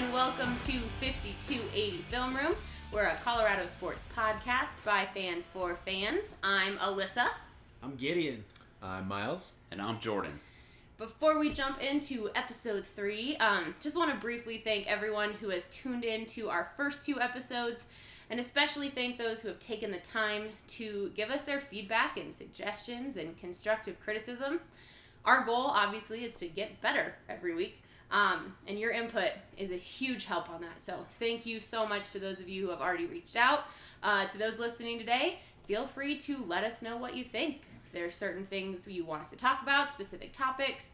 and welcome to 5280 Film Room. We're a Colorado sports podcast by fans for fans. I'm Alyssa. I'm Gideon. I'm Miles. And I'm Jordan. Before we jump into episode 3, just want to briefly thank everyone who has tuned in to our first 2 episodes, and especially thank those who have taken the time to give us their feedback and suggestions and constructive criticism. Our goal, obviously, is to get better every week, and your input is a huge help on that. So thank you so much to those of you who have already reached out. To those listening today, feel free to let us know what you think. If there are certain things you want us to talk about, specific topics,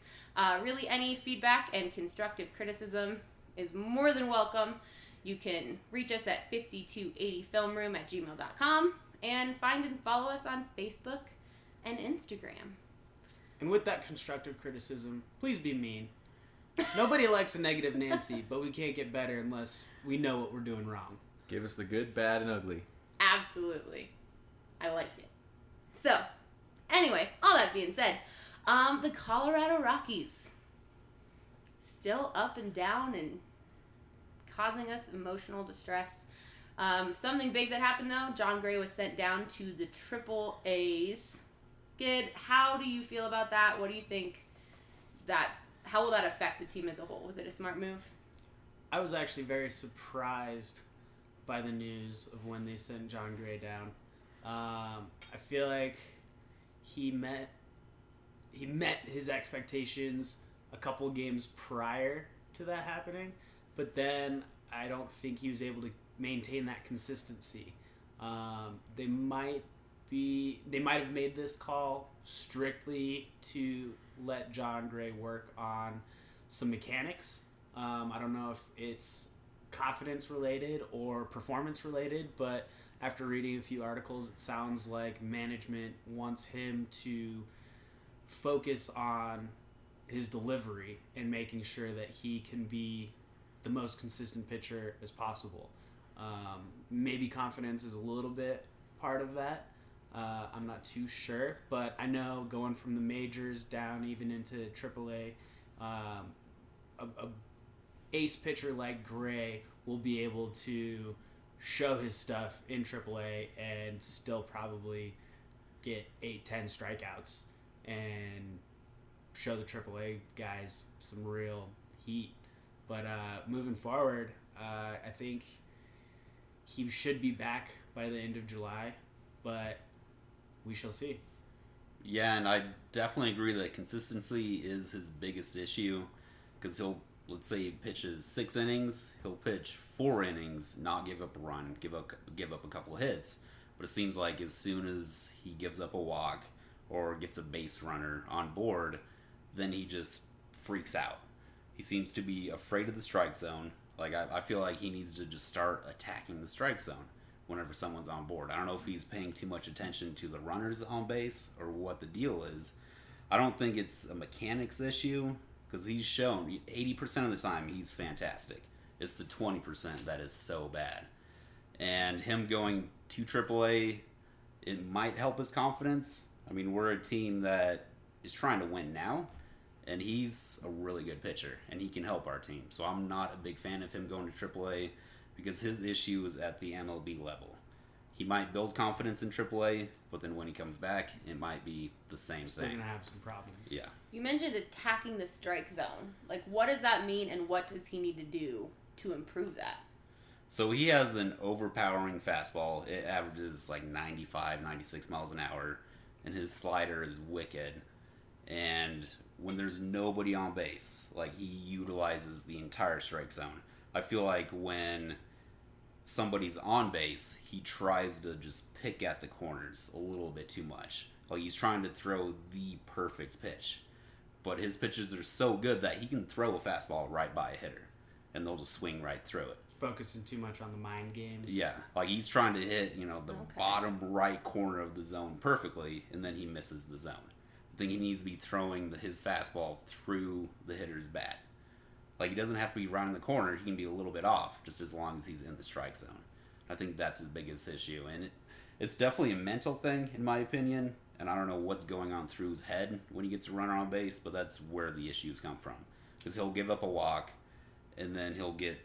really any feedback and constructive criticism is more than welcome. You can reach us at 5280filmroom@gmail.com and find and follow us on Facebook and Instagram. And with that constructive criticism, please be mean. Nobody likes a negative Nancy, but we can't get better unless we know what we're doing wrong. Give us the good, bad, and ugly. Absolutely. I like it. So, anyway, all that being said, the Colorado Rockies still up and down and causing us emotional distress. Something big that happened though, Jon Gray was sent down to the Triple A's. Gid, how do you feel about that? What do you think how will that affect the team as a whole? Was it a smart move? I was actually very surprised by the news of when they sent Jon Gray down. I feel like he met his expectations a couple games prior to that happening, but then I don't think he was able to maintain that consistency. They might have made this call strictly to let Jon Gray work on some mechanics. I don't know if it's confidence related or performance related, but after reading a few articles, it sounds like management wants him to focus on his delivery and making sure that he can be the most consistent pitcher as possible. Maybe confidence is a little bit part of that. I'm not too sure, but I know going from the majors down even into AAA, a ace pitcher like Gray will be able to show his stuff in AAA and still probably get 8-10 strikeouts and show the AAA guys some real heat. But moving forward, I think he should be back by the end of July, but we shall see. Yeah, and I definitely agree that consistency is his biggest issue, because let's say he pitches 6 innings, he'll pitch 4 innings, not give up a run, give up a couple of hits. But it seems like as soon as he gives up a walk or gets a base runner on board, then he just freaks out. He seems to be afraid of the strike zone. Like, I feel like he needs to just start attacking the strike zone whenever someone's on board. I don't know if he's paying too much attention to the runners on base or what the deal is. I don't think it's a mechanics issue, because he's shown 80% of the time he's fantastic. It's the 20% that is so bad. And him going to AAA, it might help his confidence. I mean, we're a team that is trying to win now, and he's a really good pitcher, and he can help our team. So I'm not a big fan of him going to AAA, because his issue is at the MLB level. He might build confidence in AAA, but then when he comes back, it might be the same Still thing. going to have some problems. Yeah. You mentioned attacking the strike zone. Like, what does that mean, and what does he need to do to improve that? So he has an overpowering fastball. It averages like 95, 96 miles an hour, and his slider is wicked. And when there's nobody on base, like, he utilizes the entire strike zone. I feel like when somebody's on base, he tries to just pick at the corners a little bit too much. Like, he's trying to throw the perfect pitch. But his pitches are so good that he can throw a fastball right by a hitter, and they'll just swing right through it. Focusing too much on the mind games. Yeah, like, he's trying to hit, the bottom right corner of the zone perfectly, and then he misses the zone. I think he needs to be throwing his fastball through the hitter's bat. Like, he doesn't have to be right in the corner. He can be a little bit off, just as long as he's in the strike zone. I think that's his biggest issue. And it's definitely a mental thing, in my opinion. And I don't know what's going on through his head when he gets a runner on base, but that's where the issues come from. Because he'll give up a walk, and then he'll get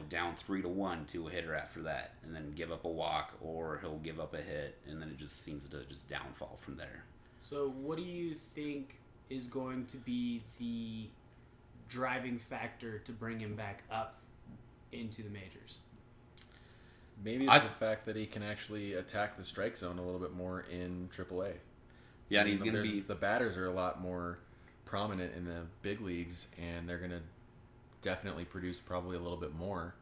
down 3-1 to a hitter after that, and then give up a walk, or he'll give up a hit, and then it just seems to just downfall from there. So what do you think is going to be the driving factor to bring him back up into the majors? Maybe it's the fact that he can actually attack the strike zone a little bit more in AAA. Yeah, and he's going to be... The batters are a lot more prominent in the big leagues, and they're going to definitely produce probably a little bit more.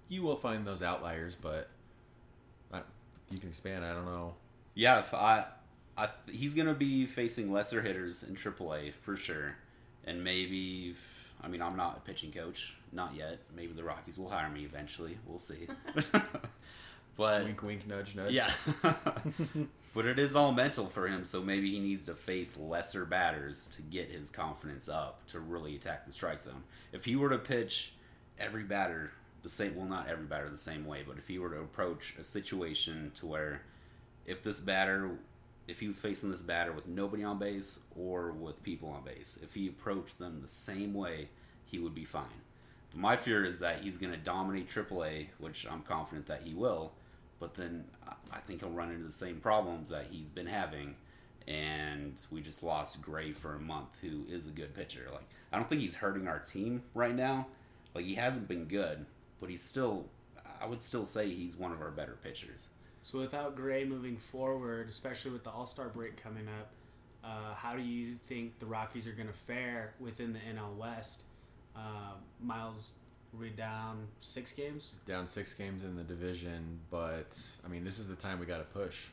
You will find those outliers, but you can expand. I don't know. Yeah, he's going to be facing lesser hitters in AAA for sure. And maybe, I'm not a pitching coach, not yet. Maybe the Rockies will hire me eventually. We'll see. But wink, wink, nudge, nudge. Yeah. But it is all mental for him, so maybe he needs to face lesser batters to get his confidence up to really attack the strike zone. If he were to pitch every batter the same, well, not every batter the same way, but if he were to approach a situation to where if he was facing this batter with nobody on base or with people on base, if he approached them the same way, he would be fine. But my fear is that he's going to dominate AAA, which I'm confident that he will, but then I think he'll run into the same problems that he's been having, and we just lost Gray for a month, who is a good pitcher. Like, I don't think he's hurting our team right now. Like, he hasn't been good, but I would still say he's one of our better pitchers. So without Gray moving forward, especially with the All-Star break coming up, how do you think the Rockies are going to fare within the NL West? Miles, are we down 6 games? Down 6 games in the division, but this is the time we got to push.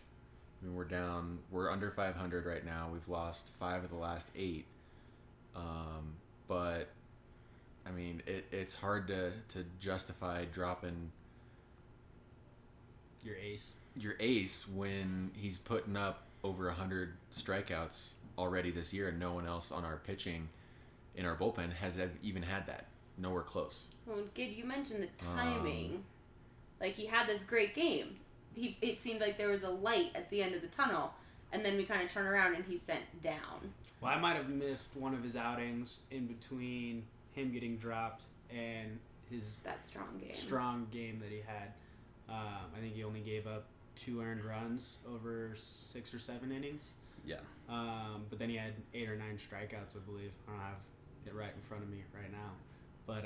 We're under 500 right now. We've lost 5 of the last 8. But it's hard to justify dropping your ace when he's putting up over 100 strikeouts already this year, and no one else on our pitching in our bullpen has even had that. Nowhere close. Well, Gid, you mentioned the timing. He had this great game. It seemed like there was a light at the end of the tunnel, and then we kind of turn around and he's sent down. Well, I might have missed one of his outings in between him getting dropped and that strong game that he had. I think he only gave up 2 earned runs over 6 or 7 innings. Yeah. But then he had 8 or 9 strikeouts, I believe. I don't have it right in front of me right now. But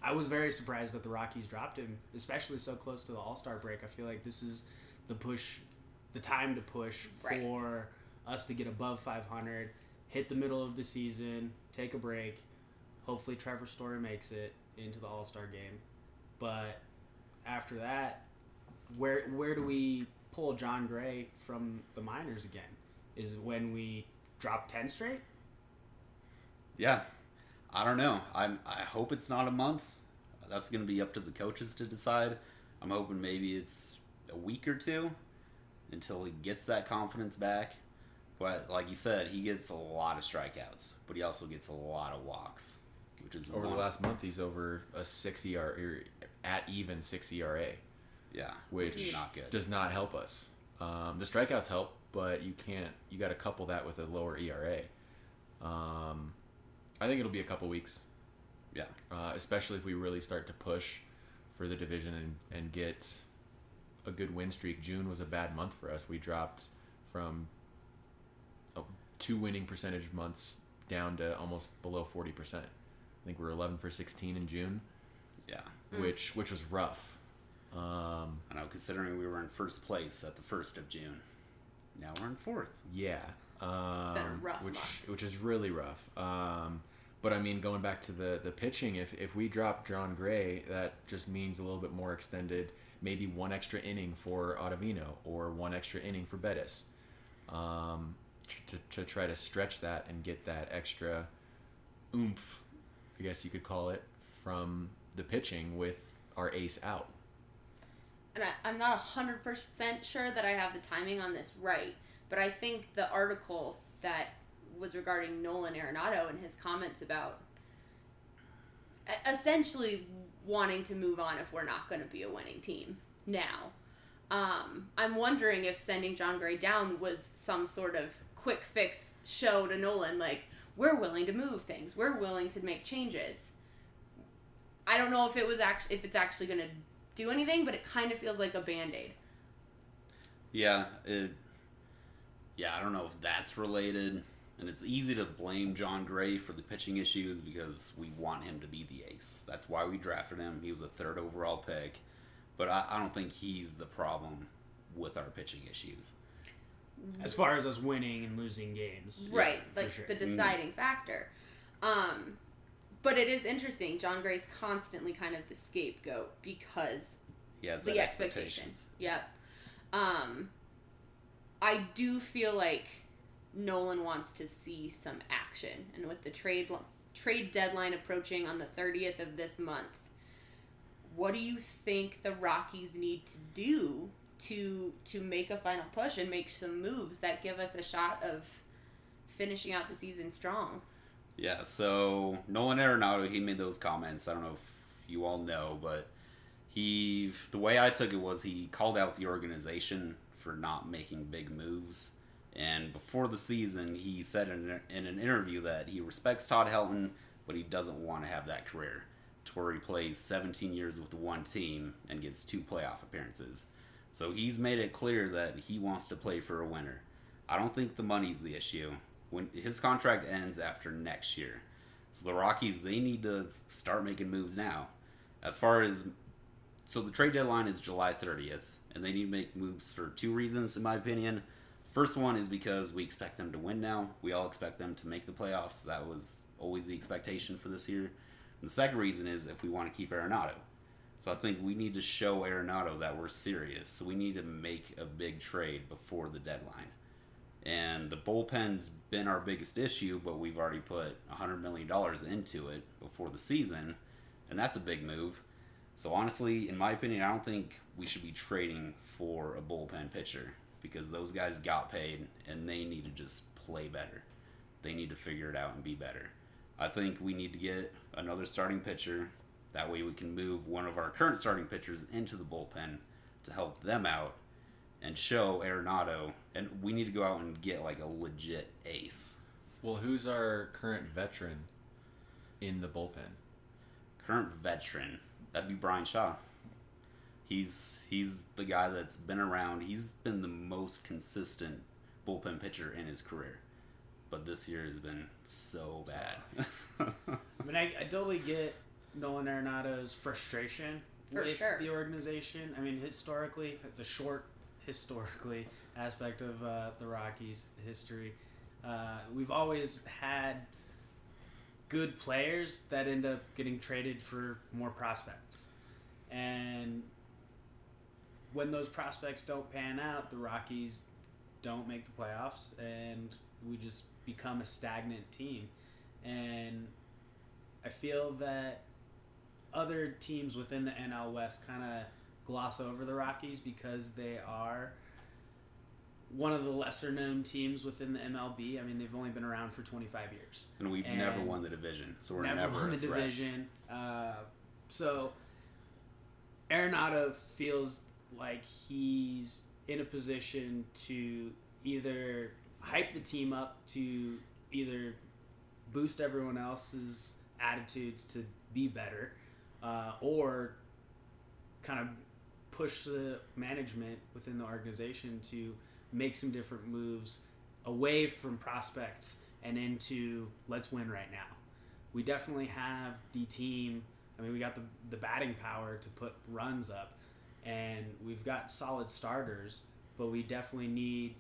I was very surprised that the Rockies dropped him, especially so close to the All-Star break. I feel like this is the time to push for us to get above 500, hit the middle of the season, take a break. Hopefully Trevor Story makes it into the All-Star game. But after that, where do we pull Jon Gray from the minors again? Is it when we drop 10 straight? Yeah. I don't know. I hope it's not a month. That's going to be up to the coaches to decide. I'm hoping maybe it's a week or 2 until he gets that confidence back. But like you said, he gets a lot of strikeouts, but he also gets a lot of walks, which is over the last month. He's over a 6 ERA, at even 6 ERA. Yeah, which is not good. Does not help us. The strikeouts help, but you got to couple that with a lower ERA. I think it'll be a couple weeks. Yeah. Especially if we really start to push for the division and get a good win streak. June was a bad month for us. We dropped from 2 winning percentage months down to almost below 40%. I think we're 11 for 16 in June. Yeah. Which was rough. I know, considering we were in first place at the 1st of June. Now we're in 4th. Yeah. It's been a rough month. Which is really rough. But going back to the pitching, if we drop Jon Gray, that just means a little bit more extended, maybe 1 extra inning for Ottavino or 1 extra inning for Bettis, to try to stretch that and get that extra oomph, I guess you could call it, from the pitching with our ace out. And I'm not 100% sure that I have the timing on this right, but I think the article that was regarding Nolan Arenado and his comments about essentially wanting to move on if we're not going to be a winning team now. I'm wondering if sending Jon Gray down was some sort of quick fix show to Nolan, like, we're willing to move things. We're willing to make changes. I don't know if it's actually going to do anything, but it kind of feels like a Band-Aid. Yeah, I don't know if that's related. And it's easy to blame Jon Gray for the pitching issues because we want him to be the ace. That's why we drafted him. He was a 3rd overall pick. But I don't think he's the problem with our pitching issues. As far as us winning and losing games. Right, Yeah, like sure. the deciding factor. But it is interesting. Jon Gray's constantly kind of the scapegoat because He has the expectations. Yep. I do feel like Nolan wants to see some action, and with the trade deadline approaching on the 30th of this month, what do you think the Rockies need to do to make a final push and make some moves that give us a shot of finishing out the season strong? Yeah, so Nolan Arenado, he made those comments. I don't know if you all know, but the way I took it was he called out the organization for not making big moves. And before the season, he said in an interview that he respects Todd Helton, but he doesn't want to have that career to where he plays 17 years with one team and gets 2 playoff appearances. So he's made it clear that he wants to play for a winner. I don't think the money's the issue. When his contract ends after next year. So the Rockies, they need to start making moves now. So the trade deadline is July 30th, and they need to make moves for 2 reasons, in my opinion. First one is because we expect them to win now. We all expect them to make the playoffs. That was always the expectation for this year. And the second reason is if we want to keep Arenado. So I think we need to show Arenado that we're serious. So we need to make a big trade before the deadline. And the bullpen's been our biggest issue, but we've already put $100 million into it before the season, and that's a big move. So honestly, in my opinion, I don't think we should be trading for a bullpen pitcher because those guys got paid, and they need to just play better. They need to figure it out and be better. I think we need to get another starting pitcher. That way we can move one of our current starting pitchers into the bullpen to help them out and show Arenado, and we need to go out and get like a legit ace. Well, who's our current veteran in the bullpen? Current veteran, that'd be Brian Shaw. He's the guy that's been around. He's been the most consistent bullpen pitcher in his career. But this year has been so bad. I mean, I totally get Nolan Arenado's frustration with the organization. I mean, historically aspect of the Rockies history, we've always had good players that end up getting traded for more prospects. And when those prospects don't pan out, the Rockies don't make the playoffs, and we just become a stagnant team. And I feel that other teams within the NL West kind of gloss over the Rockies because they are one of the lesser-known teams within the MLB. I mean, they've only been around for 25 years. And we've never won the division, so we're never won the division. So Arenado feels like he's in a position to either hype the team up to either boost everyone else's attitudes to be better, or kind of push the management within the organization to make some different moves away from prospects and into let's win right now. We definitely have the team. I mean, we got the batting power to put runs up, and we've got solid starters, but we definitely need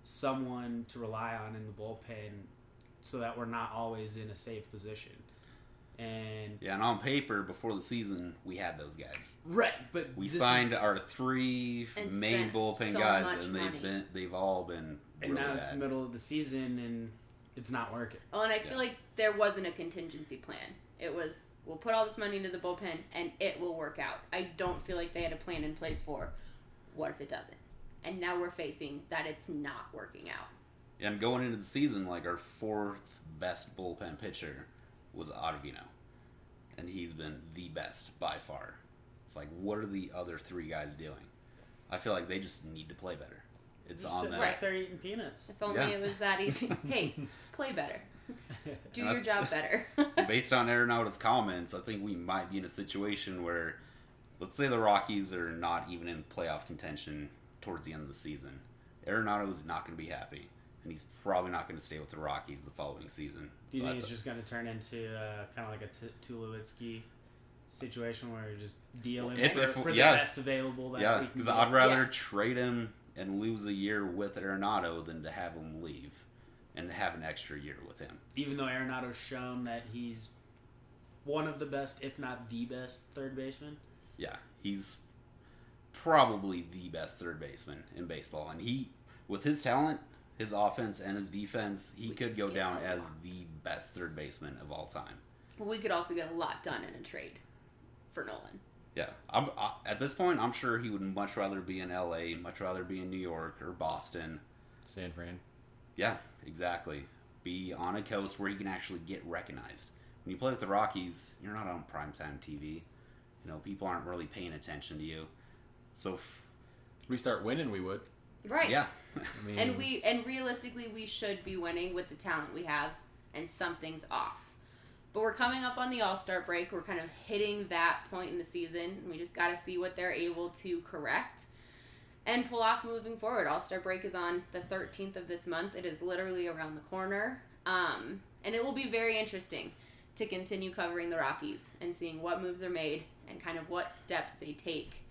someone to rely on in the bullpen so that we're not always in a safe position. And on paper, before the season, we had those guys. Right, but we signed our 3 main bullpen guys, and they've all been and really now bad. It's the middle of the season, and it's not working. Well, and I feel like there wasn't a contingency plan. It was, we'll put all this money into the bullpen, and it will work out. I don't feel like they had a plan in place for what if it doesn't. And now we're facing that it's not working out. And going into the season, like our 4th best bullpen pitcher was Ottavino. And he's been the best by far. It's like, what are the other 3 guys doing? I feel like they just need to play better. It's on them. Right, they're eating peanuts. If only it was that easy. Hey, play better. Do your job better. Based on Arenado's comments, I think we might be in a situation where, let's say the Rockies are not even in playoff contention towards the end of the season. Arenado is not going to be happy, and he's probably not going to stay with the Rockies the following season. Do you think it's just going to turn into kind of like a Tulowitzki situation where you're just dealing for the best available that we can because get? I'd rather trade him and lose a year with Arenado than to have him leave and have an extra year with him. Even though Arenado's shown that he's one of the best, if not the best, third baseman. Yeah, he's probably the best third baseman in baseball. And he, with his talent, his offense, and his defense, he could go down as the best third baseman of all time. Well, we could also get a lot done in a trade for Nolan. Yeah, at this point, I'm sure he would much rather be in LA, much rather be in New York or Boston. San Fran. Yeah, exactly. Be on a coast where he can actually get recognized. When you play with the Rockies, you're not on primetime TV. You know, people aren't really paying attention to you. So if we start winning, we would. Right. Yeah. I mean, and realistically, we should be winning with the talent we have, and something's off. But we're coming up on the All-Star break. We're kind of hitting that point in the season. We just got to see what they're able to correct and pull off moving forward. All-Star break is on the 13th of this month. It is literally around the corner. And it will be very interesting to continue covering the Rockies and seeing what moves are made and kind of what steps they take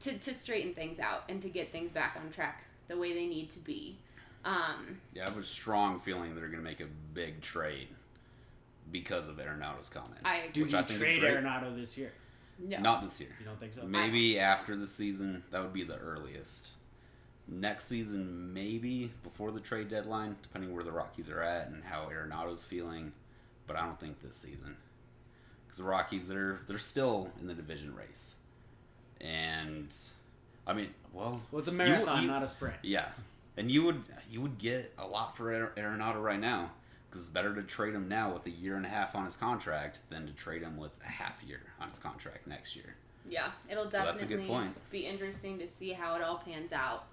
to straighten things out and to get things back on track the way they need to be. Yeah, I have a strong feeling they're going to make a big trade because of Arenado's comments. I agree. Do which you I think trade is great. Arenado this year? No. Not this year. You don't think so? Maybe after the season, that would be the earliest. Next season, maybe before the trade deadline, depending where the Rockies are at and how Arenado's feeling. But I don't think this season, because the Rockies, they're still in the division race, and I mean, well, it's a marathon, not a sprint. Yeah, and you would get a lot for Arenado right now, because it's better to trade him now with a year and a half on his contract than to trade him with a half year on his contract next year. Yeah, it'll So that's a definitely good point. be interesting to see how it all pans out.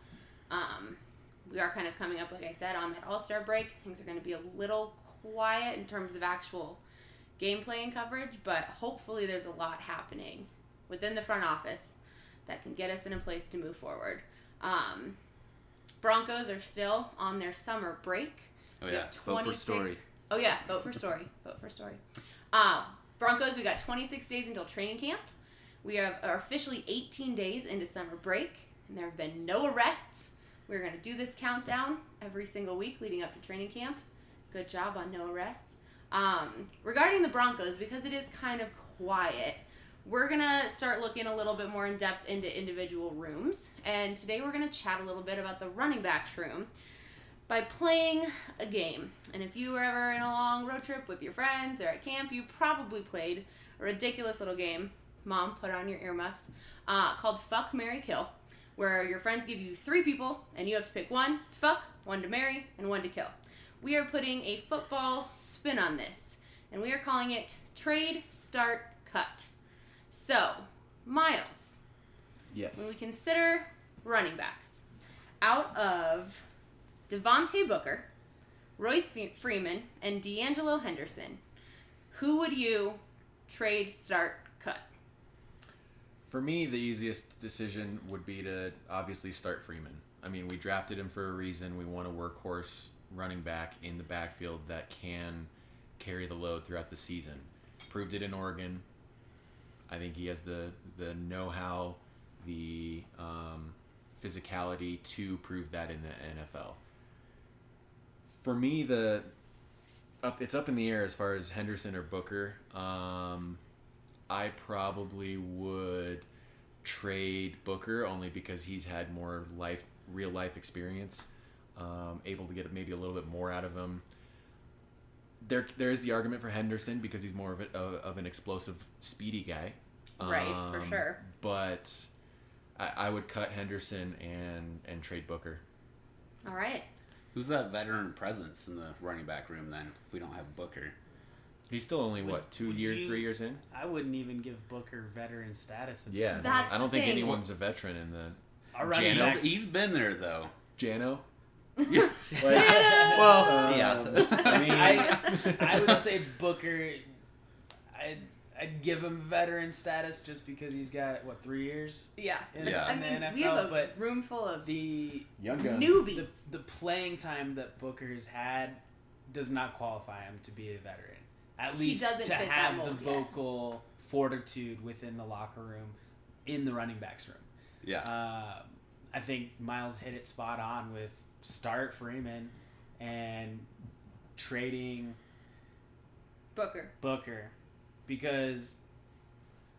We are kind of coming up, like I said, on that All-Star break. Things are going to be a little quiet in terms of actual gameplay and coverage, but hopefully there's a lot happening within the front office that can get us in a place to move forward. Broncos are still on their summer break. Oh yeah, vote for Story. Oh yeah, vote for Story. Vote for Story. Broncos, we got 26 days until training camp. We are officially 18 days into summer break, and there have been no arrests. We're going to do this countdown every single week leading up to training camp. Good job on no arrests. Regarding the Broncos, because it is kind of quiet, we're going to start looking a little bit more in depth into individual rooms. And today we're going to chat a little bit about the running backs room by playing a game. And if you were ever in a long road trip with your friends or at camp, you probably played a ridiculous little game. Mom, put on your earmuffs. Called Fuck, Marry, Kill, where your friends give you 3 people and you have to pick one to fuck, one to marry, and one to kill. We are putting a football spin on this, and we are calling it Trade, Start, Cut. So, Miles, yes. when we consider running backs, out of Devontae Booker, Royce Freeman, and D'Angelo Henderson, who would you trade, start, cut? For me, the easiest decision would be to obviously start Freeman. I mean, we drafted him for a reason. We want a workhorse running back in the backfield that can carry the load throughout the season. Proved it in Oregon. I think he has the know-how, the physicality to prove that in the NFL. For me, it's up in the air as far as Henderson or Booker. I probably would trade Booker only because he's had more real life experience, able to get maybe a little bit more out of him. There is the argument for Henderson because he's more of an explosive, speedy guy. Right, for sure. But I would cut Henderson and trade Booker. All right. Who's that veteran presence in the running back room then, if we don't have Booker? He's still only, 3 years in? I wouldn't even give Booker veteran status at this Yeah, point. That's I don't the think thing. anyone's a veteran in the... Our running backs, He's been there, though. Jano? Well, yeah. I mean, I would say Booker. I'd give him veteran status just because he's got 3 years. Yeah. In, Yeah. in the NFL, we have a but room full of the young guns. newbies. the playing time that Booker's had does not qualify him to be a veteran. At He least doesn't to fit that have mold the yet. vocal fortitude within the locker room, in the running backs room. Yeah. I think Miles hit it spot on with start Freeman and trading Booker. Because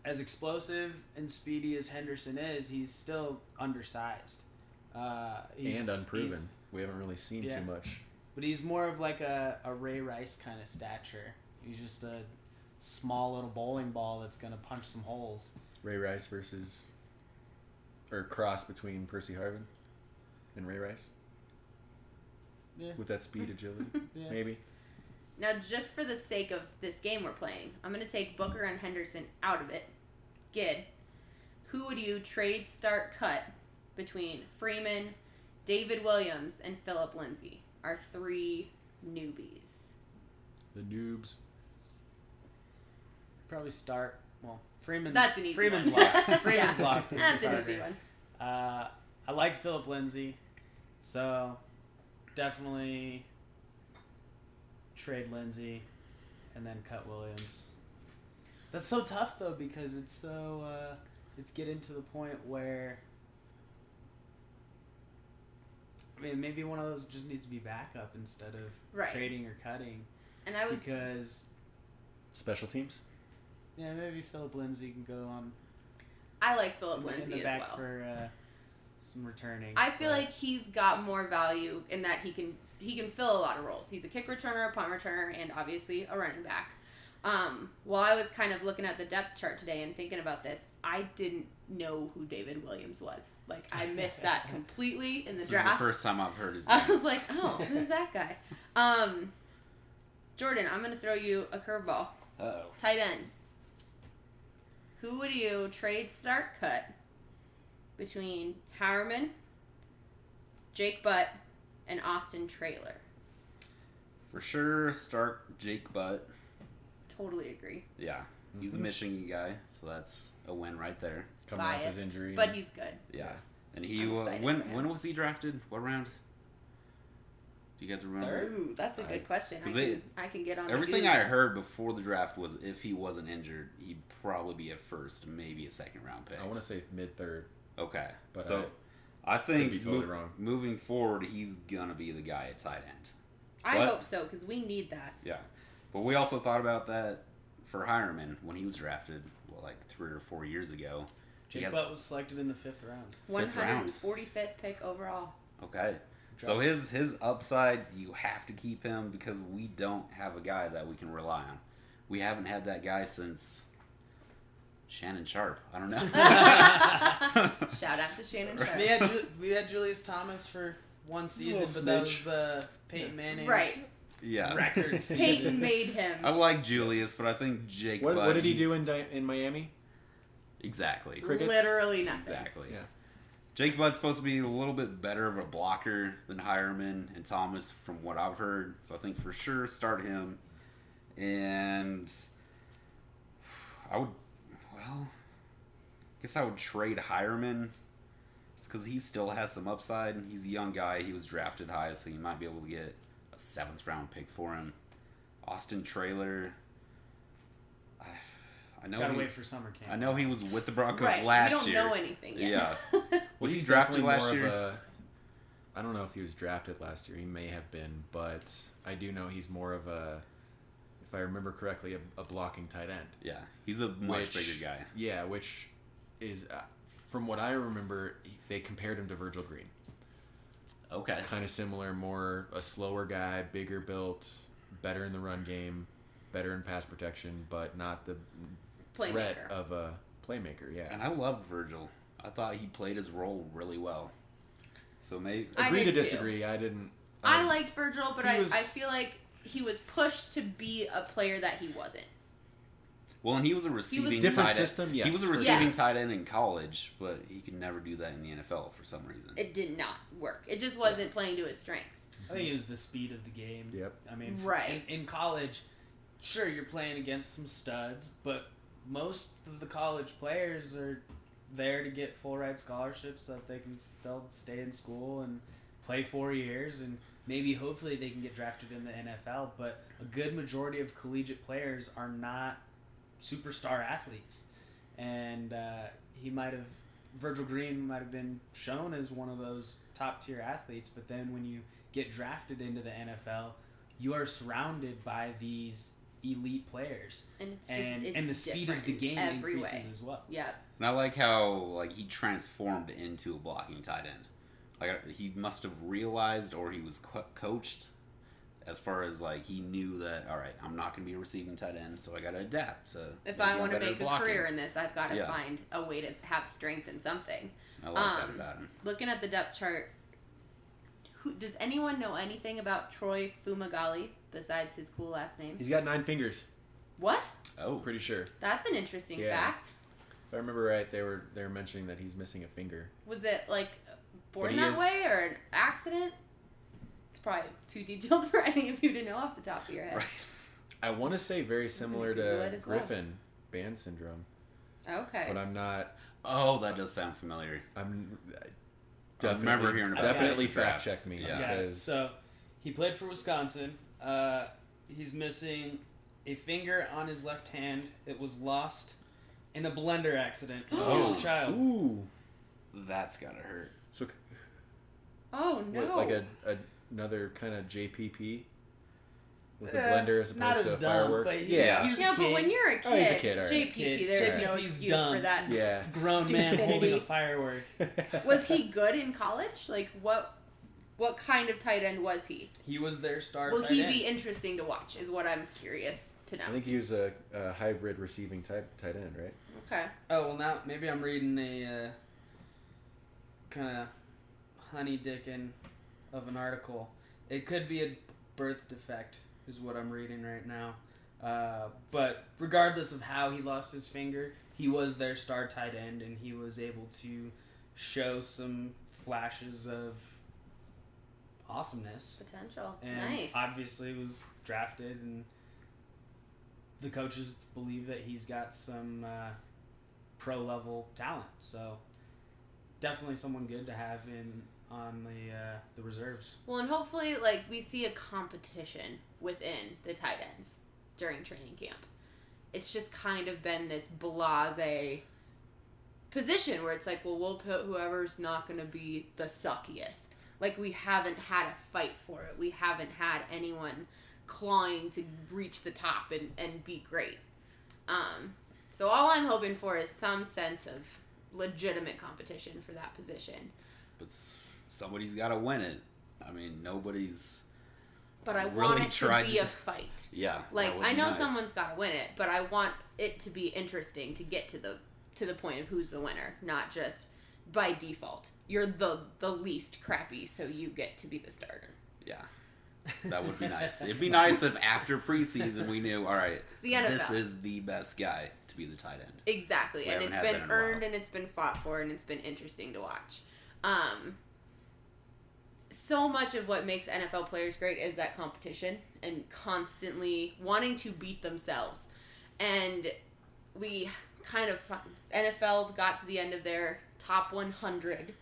as explosive and speedy as Henderson is, he's still undersized. And unproven. We haven't really seen Yeah. too much. But he's more of like a Ray Rice kind of stature. He's just a small little bowling ball that's going to punch some holes. Ray Rice or cross between Percy Harvin and Ray Rice. Yeah. With that speed, agility, Yeah. maybe. Now, just for the sake of this game we're playing, I'm going to take Booker and Henderson out of it. Gid, who would you trade, start, cut between Freeman, David Williams, and Philip Lindsay? Our 3 newbies. The noobs. Probably start. Well, Freeman's That's an easy Freeman's one. locked. Freeman's Yeah. locked as a That's an starter. easy one. I like Philip Lindsay, so definitely trade Lindsay and then cut Williams. That's so tough though because it's getting to the point where maybe one of those just needs to be backup instead of Right. trading or cutting. And I was Because Special teams? maybe Philip Lindsay can go on I like Philip in Lindsay the as back well. for some returning. I feel but- like he's got more value in that he can fill a lot of roles. He's a kick returner, a punt returner, and obviously a running back. While I was kind of looking at the depth chart today and thinking about this, I didn't know who David Williams was. Like, I missed that completely in the This draft. is the first time I've heard his name. I was like, oh, who's that guy? Jordan, I'm going to throw you a curveball. Uh-oh. Tight ends. Who would you trade, start, cut between Harriman, Jake Butt, and Austin Traylor? For sure, start Jake Butt. Totally agree. Yeah. He's a Michigan guy, so that's a win right there. Coming off Biased, his injury. but he's good. Yeah. And he I'm excited when for him. when was he drafted? What round? Do you guys remember? Third? Ooh, that's a good question. 'Cause I can get on Everything the I news. heard before the draft was if he wasn't injured, he'd probably be a first, maybe a second round pick. I want to say mid-third. Okay. But So I think could be totally wrong. moving forward, he's going to be the guy at tight end. I But- hope so, because we need that. Yeah. But we also thought about that for Hireman when he was drafted, 3 or 4 years ago. He Jake has- Butt was selected in the 5th round. 145th pick overall. Okay. So his upside, you have to keep him because we don't have a guy that we can rely on. We haven't had that guy since Shannon Sharp. I don't know. Shout out to Shannon Sharp. We had Julius Thomas for one season, Little but that smidge. was Peyton Manning's Right. Yeah. record season. Peyton made him. I like Julius, but I think Jake What Butt, did he do he's- in Miami? Exactly. Crickets? Literally nothing. Exactly. Yeah. Jake Butt's supposed to be a little bit better of a blocker than Hireman and Thomas from what I've heard. So I think for sure start him. And I guess I would trade Hireman just because he still has some upside. He's a young guy. He was drafted high, so you might be able to get a 7th round pick for him. Austin Traylor. I know Gotta wait for summer camp. I know he was with the Broncos Right. last we don't year. know anything yet. Yeah. Well, Was he he's drafted definitely last more year? of I don't know if he was drafted last year. He may have been, but I do know he's more of a, if I remember correctly, a blocking tight end. Yeah, he's a much Which- bigger guy. Yeah, which is, from what I remember, they compared him to Virgil Green. Okay. Kind of similar, more a slower guy, bigger built, better in the run game, better in pass protection, but not the threat Playmaker. of a playmaker. Yeah. And I loved Virgil. I thought he played his role really well. So maybe I Agree to did too. disagree. I didn't. I liked Virgil, but he I was- feel like he was pushed to be a player that he wasn't. Well, and he was a receiving different tight end. system. Yes, He was a for receiving Yes. tight end in college, but he could never do that in the NFL for some reason. It did not work. It just wasn't playing to his strengths. I think it was the speed of the game. Yep. I mean, Right. in college, sure, you're playing against some studs, but most of the college players are there to get full ride scholarships so that they can still stay in school and play 4 years, and maybe hopefully they can get drafted in the NFL. But a good majority of collegiate players are not superstar athletes, and Virgil Green might have been shown as one of those top tier athletes, but then when you get drafted into the NFL, you are surrounded by these elite players, And it's just and the speed of the game increases as well. Yeah. And I like how he transformed into a blocking tight end. Like he must have realized, or he was coached, as far as he knew that, all right, I'm not going to be a receiving tight end, so I got to adapt to. If I want to make blocking. a career in this, I've got to Yeah. find a way to have strength in something. I like that about him. Looking at the depth chart, does anyone know anything about Troy Fumagalli besides his cool last name? He's got 9 fingers. What? Oh, Pretty sure. That's an interesting Yeah. fact. If I remember right, they were mentioning that he's missing a finger. Was it born But he that is- way or an accident? It's probably too detailed for any of you to know off the top of your head. right. I want to say very similar Google it to as well. Griffin band syndrome, Okay. but I'm not. Oh, that does sound familiar. I'm I remember definitely hearing about definitely that. fact check me Yeah. because So he played for Wisconsin. He's missing a finger on his left hand. It was lost in a blender accident when he was a child. ooh, That's gotta hurt. so Oh no. what, like another kind of JPP with a blender as not opposed as to a dumb, firework. but he Yeah, was a Yeah, kid. but when you're a kid, Oh, he's a kid, alright. JPP, Kid. there's no JPP's excuse dumb. for that. yeah. Grown man holding a Stupidity. firework. Was he good in college? What kind of tight end was he? He was their star Will tight he end. be interesting to watch? Is what I'm curious to know. I think he was a hybrid receiving tight end, right? Okay. Oh, well, now maybe I'm reading a kind of honey dickin' of an article. It could be a birth defect, is what I'm reading right now. But regardless of how he lost his finger, he was their star tight end, and he was able to show some flashes of awesomeness. Potential. And Nice. obviously was drafted, and the coaches believe that he's got some pro level talent. So definitely someone good to have on the reserves. Well, and hopefully, we see a competition within the tight ends during training camp. It's just kind of been this blasé position where it's we'll put whoever's not going to be the suckiest. We haven't had a fight for it. We haven't had anyone clawing to reach the top and be great. So all I'm hoping for is some sense of legitimate competition for that position. But somebody's got to win it. I mean, nobody's. But I really want it to tried be to- a fight. Yeah. that would I be know nice. someone's got to win it, but I want it to be interesting to get to the point of who's the winner, not just by default. You're the least crappy, so you get to be the starter. Yeah. That would be nice. It'd be nice if after preseason we knew, all right, It's the NFL. this is the best guy to be the tight end. Exactly, So we and haven't it's had been that in a while. earned and it's been fought for and it's been interesting to watch. So much of what makes NFL players great is that competition and constantly wanting to beat themselves. And we kind of, NFL got to the end of their top 100,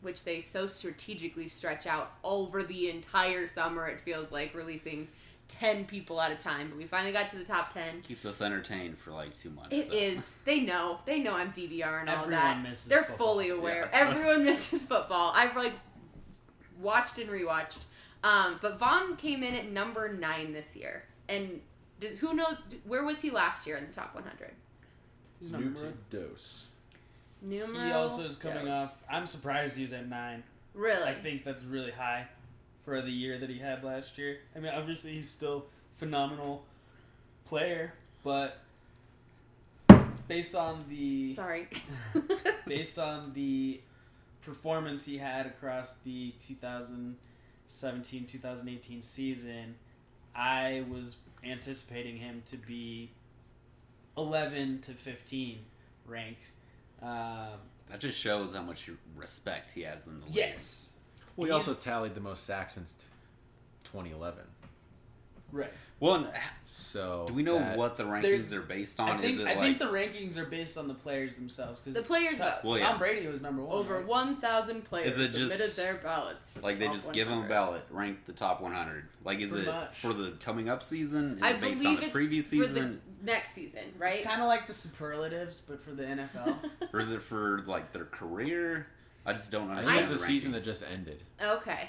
which they so strategically stretch out over the entire summer. It feels like releasing 10 people at a time, but we finally got to the top 10. Keeps us entertained for 2 months. It though. is. They know I'm DVR and all Everyone that. misses They're football. fully aware. Yeah. Everyone misses football. I've watched and rewatched. But Vaughn came in at number 9 this year, and who knows where was he last year in the top 100? He's number Numero dos. Numero He also is coming dos. off. I'm surprised he's at 9. Really? I think that's really high for the year that he had last year. I mean, obviously he's still a phenomenal player, but based on the Sorry. based on the performance he had across the 2017-2018 season, I was anticipating him to be 11 to 15 ranked. That just shows how much respect he has in the league. Yes. Well, he also tallied the most sacks since 2011. Right. Well, So do we know what the rankings are based on? I think Is it I think the rankings are based on the players themselves. Cause The players vote. Well, Tom Brady was number 1. Over 1,000 players Is it submitted just- their ballots. like they Top just give them a 100. ballot, rank the top 100? Like, is Pretty it much. for the coming up season? Is I it based believe on the it's previous for season? the next season, right? It's kind of like the superlatives, but for the NFL. Or is it for like their career? I just don't I understand. think it's the season that rankings. just ended. Okay.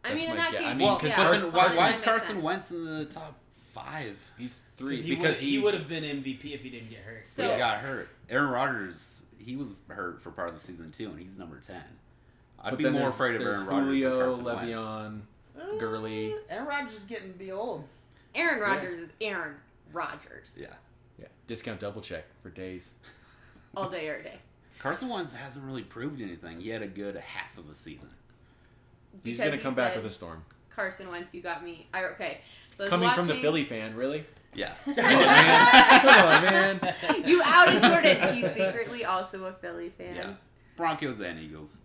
I That's mean, in my that guess. case, I mean, Well, 'cause yeah, but Carson- then why is makes Carson sense. Wentz in the top 5? He's 3 because he would have been MVP if he didn't get hurt. So, He got hurt. Aaron Rodgers, he was hurt for part of the season too, and he's number 10. I'd But be then more there's- afraid of there's Aaron Rodgers Julio, than Carson Wentz. Le'Veon, Gurley. Aaron Rodgers is getting to be old. Aaron Rodgers is Aaron Rodgers. Yeah. Yeah, discount double check for days. All day, every day. Carson Wentz hasn't really proved anything. He had a good half of a season. He's Because going to you come back said with a storm. Carson Wentz, you got me. Okay. So I was Coming from the watching- Philly fan, really? Yeah. Come on, man. You outed Jordan. He's secretly also a Philly fan. Yeah. Broncos and Eagles.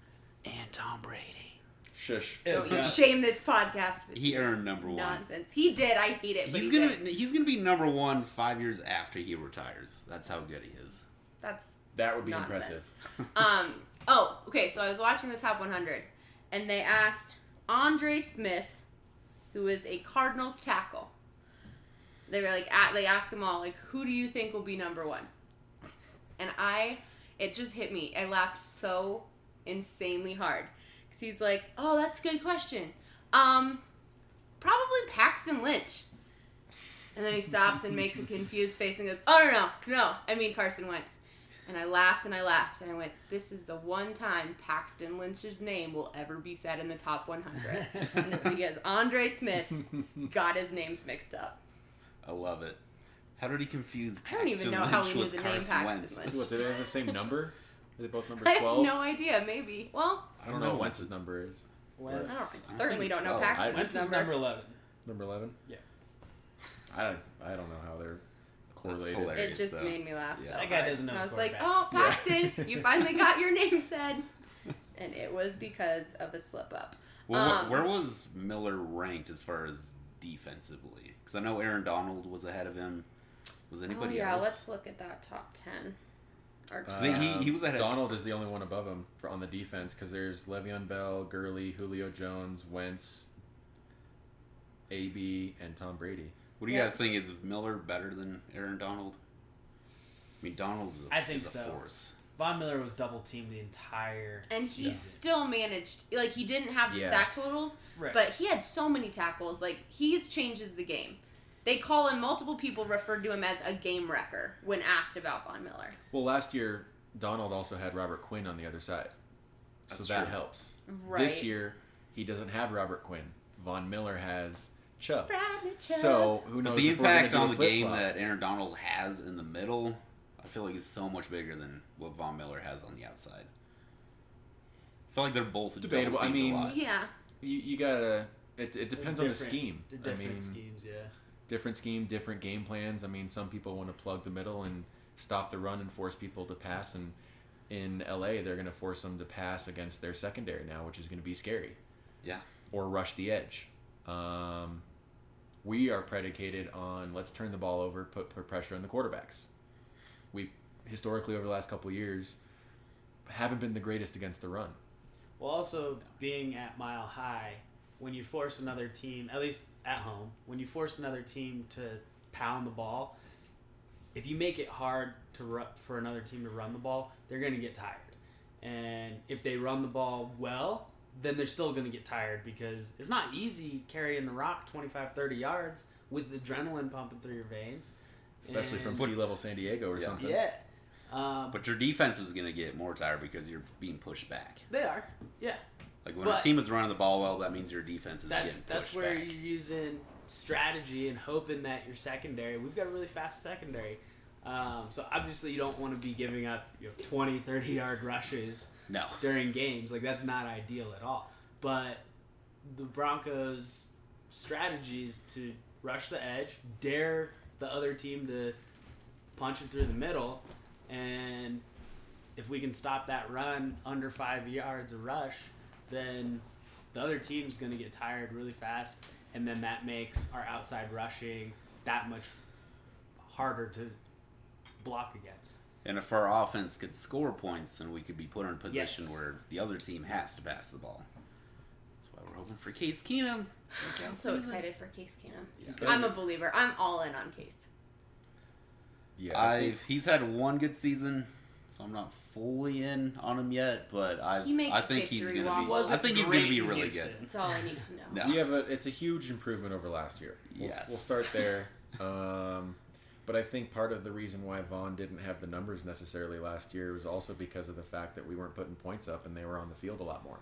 And Tom Brady. Shush. Don't you Yes. shame this podcast with He earned number 1. nonsense. He did. I hate it, but He's gonna be number 1 5 years after he retires. That's how good he is. That's That would be nonsense. impressive. Oh, okay. So I was watching the top 100, and they asked Andre Smith, who is a Cardinals tackle. They were like, they asked them all, like, who do you think will be number 1? And it just hit me. I laughed so insanely hard. Because he's like, oh, that's a good question. Probably Paxton Lynch. And then he stops and makes a confused face and goes, oh, no, I mean Carson Wentz. And I laughed and I laughed. And I went, this is the one time Paxton Lynch's name will ever be said in the top 100. And it's because Andre Smith got his names mixed up. I love it. How did he confuse I don't even Paxton know how Lynch we knew with the name Carson Paxton Wentz? Lynch. What, do they have the same number? Are they both number I 12? have no idea. Maybe. Well, I don't know what Wentz's number is. Wentz. certainly it's don't know 12. Paxton's Wentz is number. number 11. Number 11? Yeah. I don't know how they're correlated. hilarious. It just though. made me laugh. Yeah. So That guy hard. doesn't know And I his was like, quarterbacks. oh, Paxton, you finally got your name said. And it was because of a slip up. Well, where was Miller ranked as far as defensively? Because I know Aaron Donald was ahead of him. Was anybody else? Let's look at that top 10. Or He was ahead of- Donald is the only one above him on the defense because there's Le'Veon Bell, Gurley, Julio Jones, Wentz, AB, and Tom Brady. What do you Yeah. guys think? Is Miller better than Aaron Donald? I mean, Donald's I think is a so. force. Von Miller was double teamed the entire and season. he still managed, like, he didn't have the Yeah. sack totals, Right. but he had so many tackles. Like, he changes the game. They call him, multiple people referred to him as a game wrecker when asked about Von Miller. Well, last year, Donald also had Robert Quinn on the other side. That's so that true. helps. Right. This year, he doesn't have Robert Quinn. Von Miller has Chubb. Bradley Chubb. So, who But knows the if we're gonna impact do on a the game flip-flop. that Aaron Donald has in the middle, I feel like is so much bigger than what Von Miller has on the outside. I feel like they're both Debatable. I double-teamed a mean, lot. Yeah. You gotta... It They're depends on the different- scheme. They're I different mean, schemes, yeah. different scheme, different game plans. I mean, some people want to plug the middle and stop the run and force people to pass. And in LA, they're going to force them to pass against their secondary now, which is going to be scary. Yeah. Or rush the edge. We are predicated on let's turn the ball over, put pressure on the quarterbacks. We historically over the last couple of years haven't been the greatest against the run. Well, also being at Mile High, when you force another team, at least at home, when you force another team to pound the ball, if you make it hard for another team to run the ball, they're going to get tired. And if they run the ball well, then they're still going to get tired because it's not easy carrying the rock 25, 30 yards with adrenaline pumping through your veins. Especially from And- sea level San Diego or Yeah. something. Yeah. But your defense is going to get more tired because you're being pushed back. They are. Yeah. Like when But- a team is running the ball well, that means your defense is That's getting pushed where back. you're using strategy and hoping that your secondary. We've got a really fast secondary, so obviously you don't want to be giving up 20, 30-yard rushes No. during games. Like that's not ideal at all. But the Broncos' strategy is to rush the edge, dare the other team to punch it through the middle. And if we can stop that run under 5 yards of rush, then the other team's going to get tired really fast. And then that makes our outside rushing that much harder to block against. And if our offense could score points, then we could be put in a position Yes. where the other team has to pass the ball. That's why we're hoping for Case Keenum. I'm so excited for Case Keenum. Yeah. I'm a believer. I'm all in on Case. Yeah, He's had one good season, so I'm not fully in on him yet. But I think he's victory gonna be. waffles. I think he's gonna be really good. That's all I need to know. No. Yeah, but it's a huge improvement over last year. Yes. We'll start there. But I think part of the reason why Vaughn didn't have the numbers necessarily last year was also because of the fact that we weren't putting points up and they were on the field a lot more.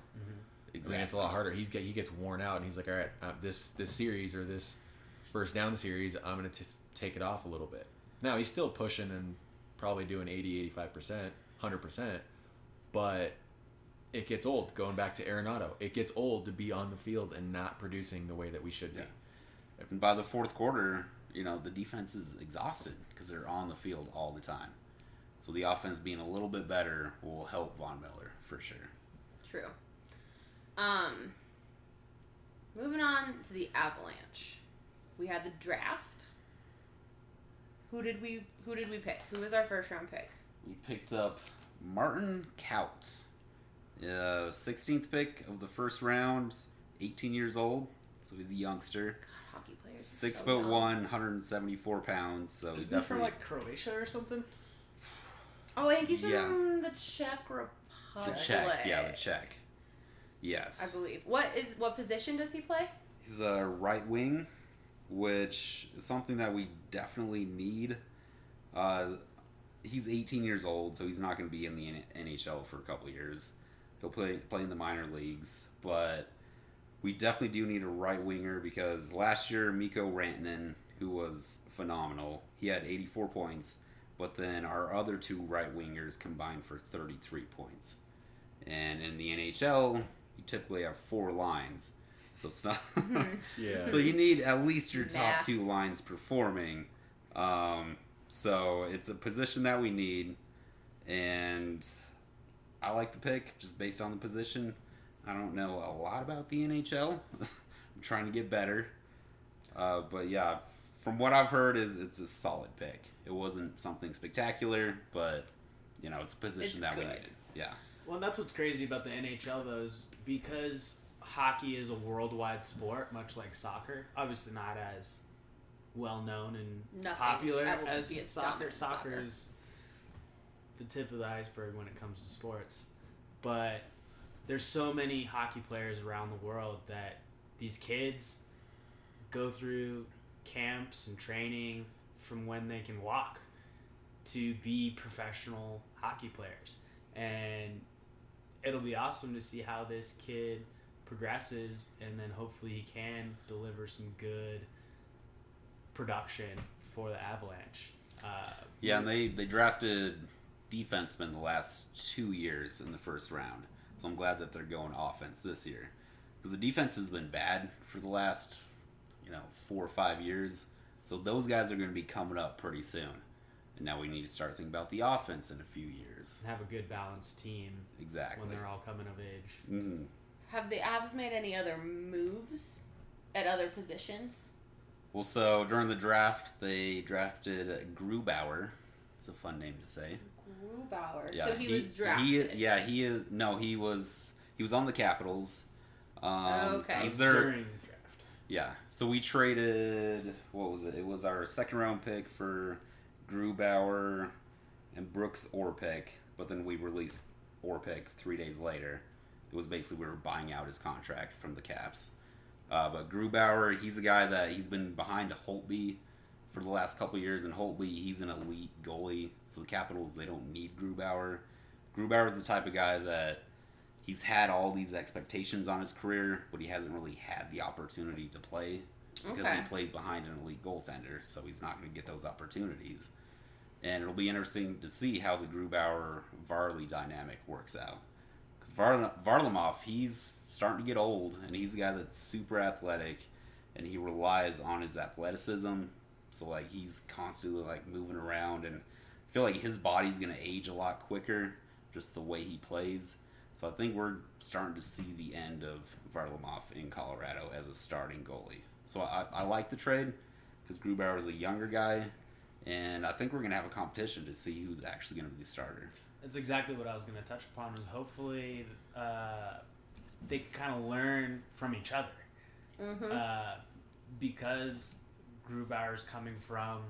Exactly. I mean, it's a lot harder. He gets worn out and he's like, all right, this series or this first down series, I'm going to take it off a little bit. Now, he's still pushing and probably doing 80, 85%, 100%, but it gets old going back to Arenado. It gets old to be on the field and not producing the way that we should be. Yeah. And by the fourth quarter, the defense is exhausted because they're on the field all the time. So the offense being a little bit better will help Von Miller for sure. True. Moving on to the Avalanche. We had the draft. Who did we pick? Who was our first round pick? We picked up Martin Kaut, 16th pick of the first round, 18 years old, so he's a youngster. God, hockey players. 6'1", So young. 174 pounds. So he's Isn't he from definitely like Croatia or something? Oh, I think he's from Yeah. the Czech Republic. the Czech. Yeah, the Czech. Yes. I believe. What position does he play? He's a right wing, which is something that we definitely need. He's 18 years old, so he's not going to be in the NHL for a couple of years. He'll play in the minor leagues, but we definitely do need a right winger because last year Mikko Rantanen, who was phenomenal, he had 84 points, but then our other two right wingers combined for 33 points. And in the NHL, you typically have 4 lines. So it's not. Yeah. So you need at least your top Math. 2 lines performing. So it's a position that we need, and I like the pick just based on the position. I don't know a lot about the NHL. I'm trying to get better, but yeah, from what I've heard, it's a solid pick. It wasn't something spectacular, but it's a position It's that we good. needed. Yeah. Well, and that's what's crazy about the NHL, though, is because hockey is a worldwide sport, much like soccer. Obviously not as well-known and Nothing popular ever as be as soccer. dominant as soccer. Soccer is the tip of the iceberg when it comes to sports. But there's so many hockey players around the world that these kids go through camps and training from when they can walk to be professional hockey players. And it'll be awesome to see how this kid progresses, and then hopefully he can deliver some good production for the Avalanche. Yeah, and they drafted defensemen the last 2 years in the first round. So I'm glad that they're going offense this year. Because the defense has been bad for the last, 4 or 5 years. So those guys are going to be coming up pretty soon. And now we need to start thinking about the offense in a few years. have a good balanced team Exactly. when they're all coming of age. Mm-hmm. Have the Avs made any other moves at other positions? Well, so during the draft, they drafted Grubauer. It's a fun name to say. Grubauer. Yeah, So he was drafted. He is. No, he was on the Capitals. Okay. He's their. During the draft. Yeah. So we traded. What was it? It was our second round pick for Grubauer and Brooks Orpik, but then we released Orpik 3 days later. It was basically we were buying out his contract from the Caps. But Grubauer, he's a guy that he's been behind Holtby for the last couple of years, and Holtby, he's an elite goalie. So the Capitals, they don't need Grubauer. Grubauer is the type of guy that he's had all these expectations on his career, but he hasn't really had the opportunity to play because Okay. he plays behind an elite goaltender, so he's not going to get those opportunities. And it'll be interesting to see how the Grubauer-Varley dynamic works out. Because Varlamov, he's starting to get old, and he's a guy that's super athletic, and he relies on his athleticism So like he's constantly like moving around, and I feel like his body's gonna age a lot quicker, just the way he plays. So I think we're starting to see the end of Varlamov in Colorado as a starting goalie. So I like the trade because Grubauer is a younger guy, and I think we're gonna have a competition to see who's actually gonna be the starter. That's exactly what I was going to touch upon. Was hopefully they can kind of learn from each other, because Grubauer's coming from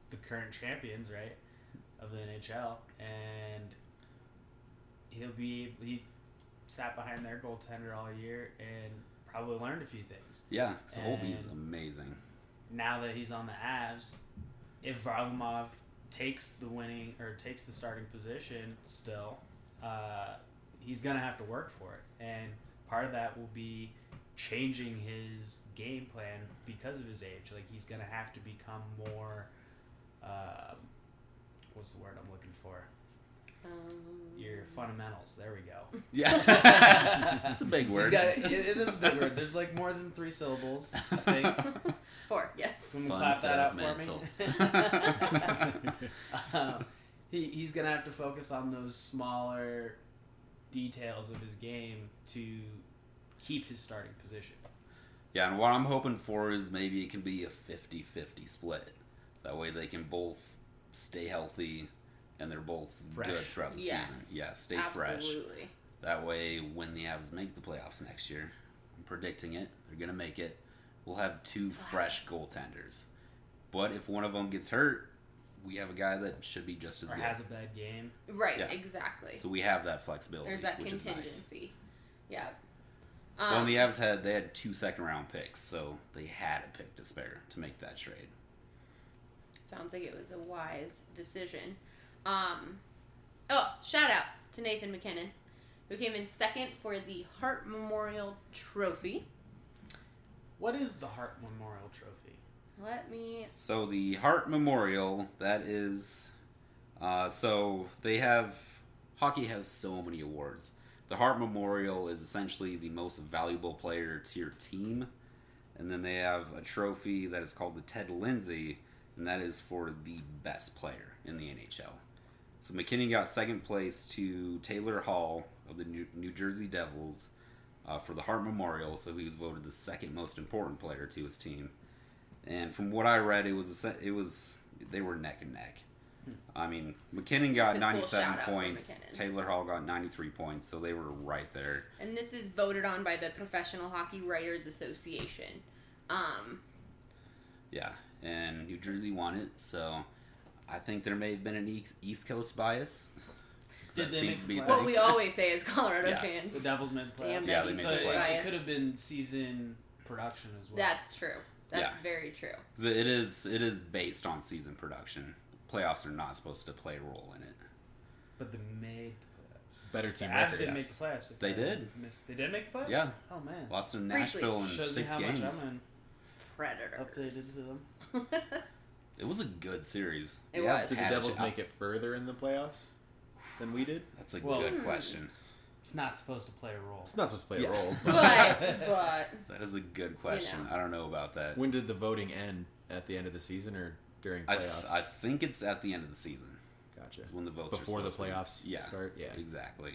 the current champions, right, of the NHL, and he sat behind their goaltender all year and probably learned a few things. Yeah, because Holtby's amazing. Now that he's on the Avs, if Varlamov takes the starting position still, he's gonna have to work for it, and part of that will be changing his game plan because of his age. Like he's gonna have to become more. What's the word I'm looking for? Your fundamentals. There we go. Yeah, that's a big word. It is a big word. There's like more than 3 syllables, I think. 4, yes. Someone clap that out for me. He's going to have to focus on those smaller details of his game to keep his starting position. Yeah, and what I'm hoping for is maybe it can be a 50-50 split. That way they can both stay healthy and they're both fresh. Good throughout the season. Yeah, stay fresh. Absolutely. That way, when the Avs make the playoffs next year, I'm predicting it, they're going to make it, we'll have 2 fresh goaltenders. But if one of them gets hurt, we have a guy that should be just as or good. Or has a bad game. Right, Yeah. exactly. So we have that flexibility. There's that which contingency. Is nice. Yeah. Well, the Avs had 2 second-round picks, so they had a pick to spare to make that trade. Sounds like it was a wise decision. Shout out to Nathan McKinnon, who came in second for the Hart Memorial Trophy. What is the Hart Memorial Trophy? So the Hart Memorial, that is, so they have, hockey has so many awards. The Hart Memorial is essentially the most valuable player to your team. And then they have a trophy that is called the Ted Lindsay, and that is for the best player in the NHL. So McKinnon got second place to Taylor Hall of the New Jersey Devils for the Hart Memorial, so he was voted the second most important player to his team. And from what I read, they were neck and neck. I mean, McKinnon got 97 points, Taylor Hall got 93 points, so they were right there. And this is voted on by the Professional Hockey Writers Association. Yeah, and New Jersey won it, so I think there may have been an East Coast bias. Did they make the playoffs? What we always say as Colorado fans. The Devils made the playoffs. Damn, yeah, they made so the playoffs. it could have been season production as well. That's true. That's very true. It is based on season production. Playoffs are not supposed to play a role in it. But they made the playoffs. Better team the record. Avs didn't make the playoffs. They did. They did make the playoffs? Yeah. Oh, man. Lost to Nashville in Shows 6 me how games. much I'm Predators. updated to them. It was a good series. It was. Did the Devils make it further in the playoffs than we did? That's a good question. It's not supposed to play a role. It's not supposed to play a role. But That is a good question. You know. I don't know about that. When did the voting end? At the end of the season or during playoffs? I think it's at the end of the season. Gotcha. It's when the votes before are the supposed to playoffs start. Yeah, exactly.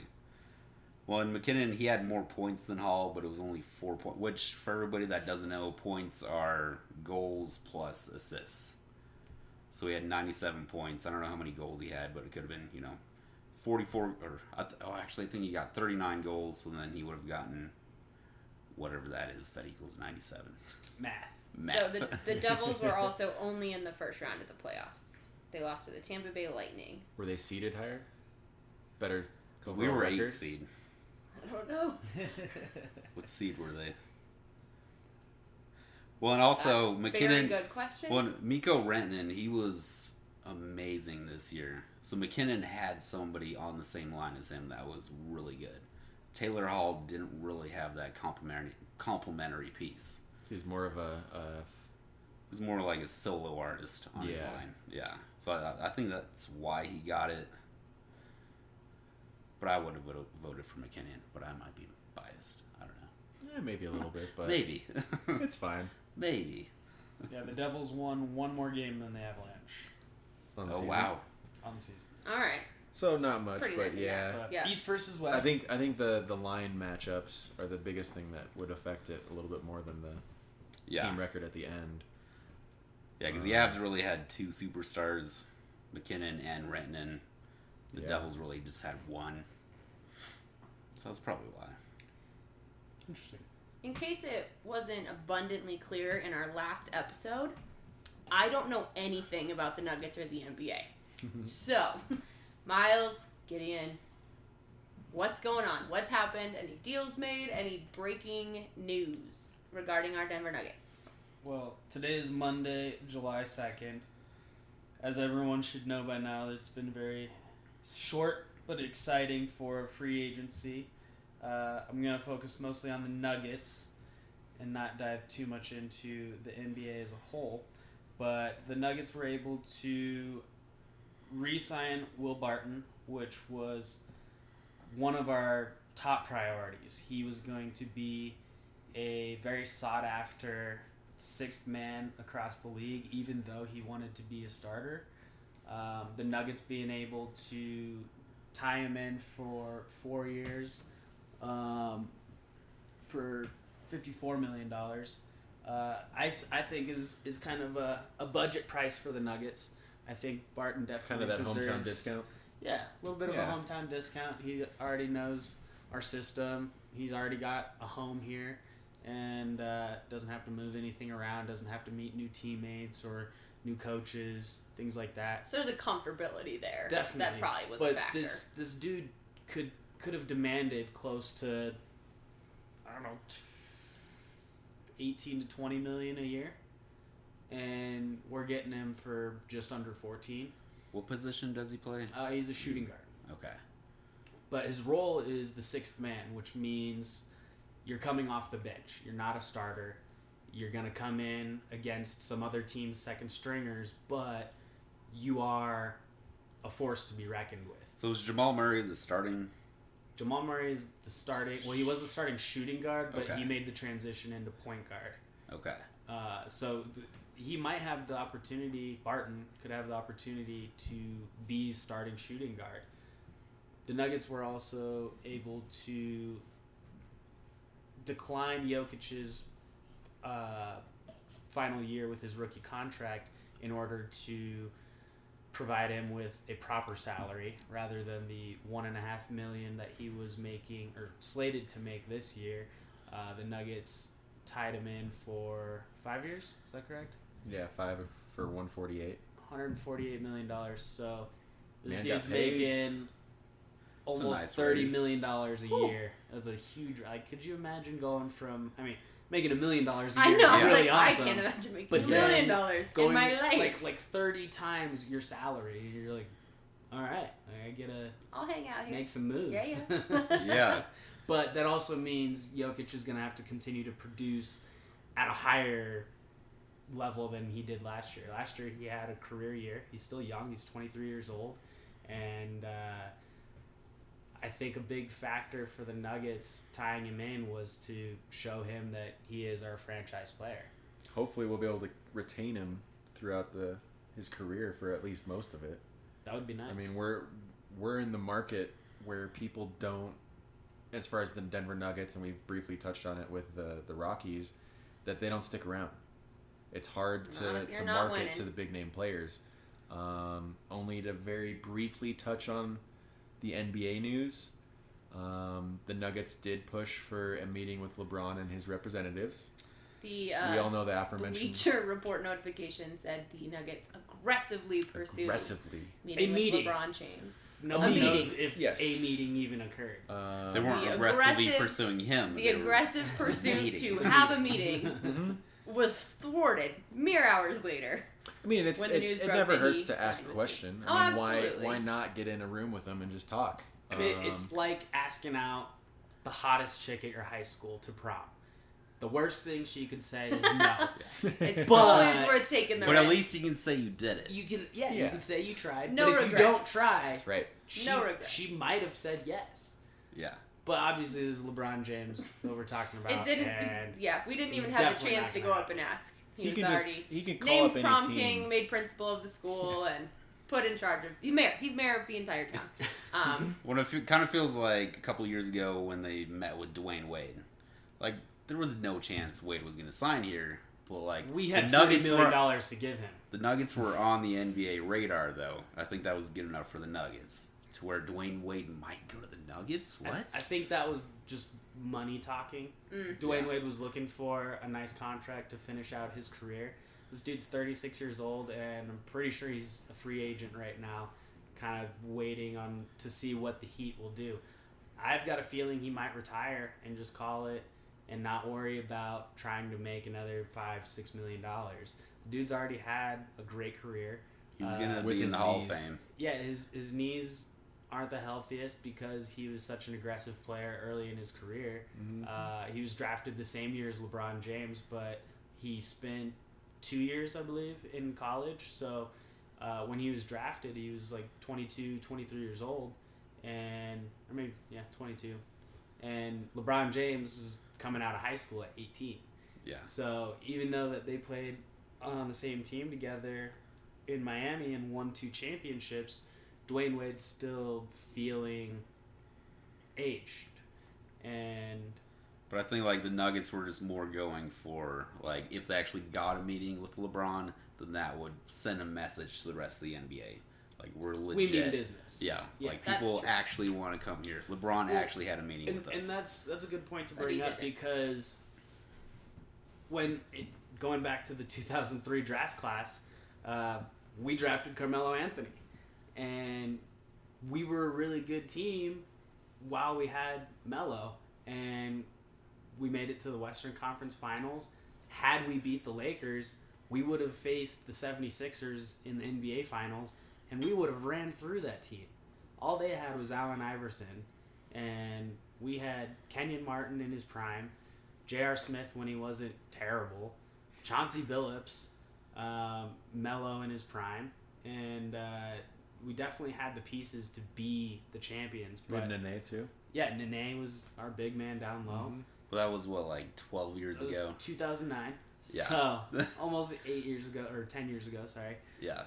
Well, in McKinnon, he had more points than Hall, but it was only 4 points. Which, for everybody that doesn't know, points are goals plus assists. So he had 97 points. I don't know how many goals he had, but it could have been 44 or actually I think he got 39 goals, so then he would have gotten whatever that is that equals 97. Math. So the Devils were also only in the first round of the playoffs. They lost to the Tampa Bay Lightning. Were they seeded higher? Better. We were record? 8 seed. I don't know. What seed were they? Well, and also That's McKinnon. Very good question. Well, Mikko Rantanen, he was amazing this year. So McKinnon had somebody on the same line as him that was really good. Taylor Hall didn't really have that complementary piece. He was more of a It was more like a solo artist on his line. Yeah. So I think that's why he got it. But I would have voted for McKinnon, but I might be biased. I don't know. maybe a little bit, but Maybe. it's fine. Maybe. Yeah, the Devils won one more game than the Avalanche On the Oh season. wow. on the season. All right. So not much, Pretty but good, yeah. But Yeah. East versus West. I think the line matchups are the biggest thing that would affect it a little bit more than the team record at the end. Yeah, because the Avs really had two superstars, McKinnon and Renton. The Devils really just had one. So that's probably why. Interesting. In case it wasn't abundantly clear in our last episode, I don't know anything about the Nuggets or the NBA. So, Miles, Gideon, what's going on? What's happened? Any deals made? Any breaking news regarding our Denver Nuggets? Well, today is Monday, July 2nd. As everyone should know by now, it's been very short but exciting for free agency. I'm going to focus mostly on the Nuggets and not dive too much into the NBA as a whole. But the Nuggets were able to re-sign Will Barton, which was one of our top priorities. He was going to be a very sought-after sixth man across the league, even though he wanted to be a starter. The Nuggets being able to tie him in for 4 years for $54 million, I think is kind of a budget price for the Nuggets. I think Barton definitely Kind of that deserves, hometown discount. Yeah, a little bit of a hometown discount. He already knows our system. He's already got a home here, and doesn't have to move anything around. Doesn't have to meet new teammates or new coaches, things like that. So there's a comfortability there. Definitely, That probably was but a factor. this dude could have demanded close to, I don't know, 18 to 20 million a year, and we're getting him for just under 14. What position does he play? He's a shooting guard, Okay. but his role is the sixth man, which means you're coming off the bench. You're not a starter. You're gonna come in against some other team's second stringers, but you are a force to be reckoned with. So is Jamal Murray the starting? Jamal Murray is the starting. Well, he was the starting shooting guard, but Okay. he made the transition into point guard. Okay. So he might have the opportunity. Barton could have the opportunity to be starting shooting guard. The Nuggets were also able to decline Jokic's final year with his rookie contract in order to provide him with a proper salary rather than the $1.5 million that he was making or slated to make this year. The Nuggets tied him in for 5 years. Is that correct? Yeah, 5 for 148. $148 million. So this Man dude's got paid. making almost nice $30 raise. million a year. That's a huge. Could you imagine going from? Making $1 million a year I know. is I was really like, awesome. I can't imagine making But $1 then million going in my life. like 30 times your salary. You're like, all right, I get to I'll hang out here. make some moves. Yeah. Yeah. But that also means Jokic is going to have to continue to produce at a higher level than he did last year. Last year he had a career year. He's still young. He's 23 years old. And I think a big factor for the Nuggets tying him in was to show him that he is our franchise player. Hopefully we'll be able to retain him throughout his career for at least most of it. That would be nice. I mean, we're in the market where people don't, as far as the Denver Nuggets, and we've briefly touched on it with the Rockies, that they don't stick around. It's hard Not if to you're not market winning. to the big name players. Only to very briefly touch on the NBA news. The Nuggets did push for a meeting with LeBron and his representatives. The We all know the aforementioned. Bleacher Report notification said the Nuggets aggressively pursued meeting A with meeting. LeBron James. no a one meeting. knows if Yes. a meeting even occurred. They weren't The aggressively aggressive- pursuing him. The They were aggressive pursuit meeting. to have a meeting Mhm. was thwarted mere hours later. I mean, When the news it broke never that hurts he to ask signed the with question. Oh, I mean, absolutely. why not get in a room with them and just talk? It's like asking out the hottest chick at your high school to prom. The worst thing she could say is no. It's But- always worth taking the But risk. at least you can say you did it. You can, you Yeah. can say you tried. No but if you regrets. don't try, That's right. No regrets. she might have said yes. Yeah. But obviously, this is LeBron James that we're talking about. It didn't. And Yeah, we didn't it was even have the definitely chance not to gonna go up and ask. He was can already he can call named up any prom team. king, made principal of the school, and put in charge of. He's mayor of the entire town. Well, it kind of feels like a couple of years ago when they met with Dwayne Wade. Like, there was no chance Wade was going to sign here. But, like, We had the $40 million to give him. The Nuggets were on the NBA radar, though. I think that was good enough for the Nuggets. To where Dwayne Wade might go to the Nuggets? What? I think that was just money talking. Dwayne Wade was looking for a nice contract to finish out his career. This dude's 36 years old, and I'm pretty sure he's a free agent right now, kind of waiting on to see what the Heat will do. I've got a feeling he might retire and just call it and not worry about trying to make another $5-6 million. The dude's already had a great career. He's going to with be in his the Hall of knees. Fame. Yeah, his knees aren't the healthiest because he was such an aggressive player early in his career. He was drafted the same year as LeBron James, but he spent 2 years, I believe, in college. So when he was drafted, he was like 22, 23 years old. And, I mean, yeah, 22. And LeBron James was coming out of high school at 18. Yeah. So even though that they played on the same team together in Miami and won 2 championships, Dwayne Wade's still feeling aged. But I think, like, the Nuggets were just more going for, like, if they actually got a meeting with LeBron, then that would send a message to the rest of the NBA. Like, we're legit. We mean business. Yeah. Like, that's people true. actually want to come here. LeBron actually had a meeting with us. And that's a good point to But he bring up didn't. because going back to the 2003 draft class, we drafted Carmelo Anthony. And we were a really good team while we had Melo. And we made it to the Western Conference Finals. Had we beat the Lakers, we would have faced the 76ers in the NBA Finals, and we would have ran through that team. All they had was Allen Iverson, and we had Kenyon Martin in his prime, J.R. Smith when he wasn't terrible, Chauncey Billups, Melo in his prime, and we definitely had the pieces to be the champions. But Nene too. yeah, Nene was our big man down low. Well, that was, what, like 12 years It was ago? 2009. Yeah. So, almost 8 years ago, or 10 years ago, sorry. Yeah.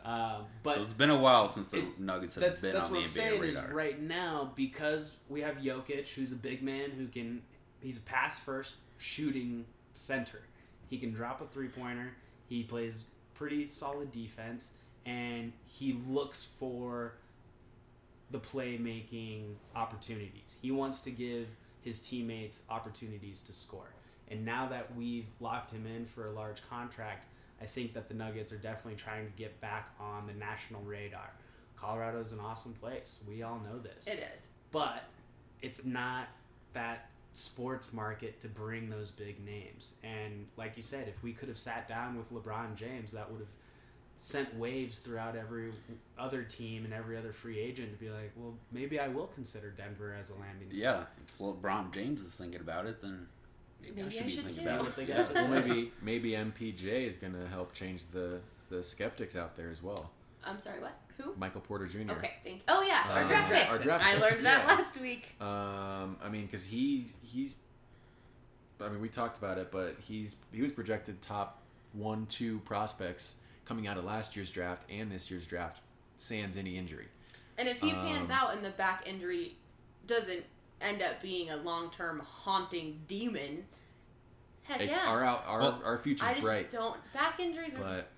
But So it's been a while since the Nuggets have that's been what on the I'm NBA saying radar. is right now, because we have Jokic, who's a big man he's a pass-first shooting center. He can drop a three-pointer. He plays pretty solid defense, and he looks for the playmaking opportunities. He wants to give his teammates opportunities to score. And now that we've locked him in for a large contract, I think that the Nuggets are definitely trying to get back on the national radar. Colorado is an awesome place. We all know this. It is. But it's not that sports market to bring those big names. And like you said, if we could have sat down with LeBron James, that would have sent waves throughout every other team and every other free agent to be like, well, maybe I will consider Denver as a landing spot. Yeah. If LeBron James is thinking about it, then maybe I Maybe should I be should thinking too. about What they it. got to Well, say. maybe MPJ is going to help change the skeptics out there as well. I'm sorry, what? Who? Michael Porter Jr. Okay, thank you. Oh, yeah, our Um, draft pick. our draft I pick, learned that yeah. last week. I mean, because he's. I mean, we talked about it, but he was projected top 1-2 prospects coming out of last year's draft and this year's draft, sans any injury. And if he pans out and the back injury doesn't end up being a long-term haunting demon, heck Like, yeah. our future's I just bright, don't. Back injuries are but